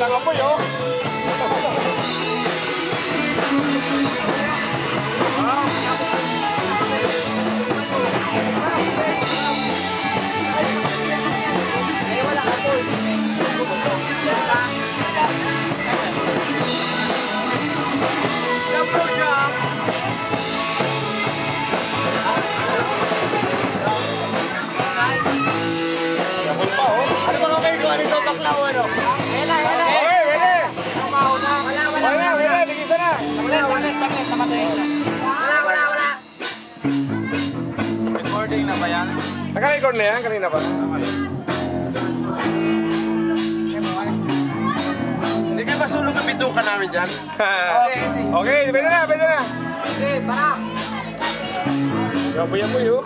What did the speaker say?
walang apoy, oh. Ano ba kami ko? Ano ito? Baklaw, ano? Recording na ba yan? Naka-record na yan? Kanina pa? Hindi kayo masulong ang bituka namin dyan? Okay, pwede na, pwede na. Okay, para. Yaboy-yaboy, oh.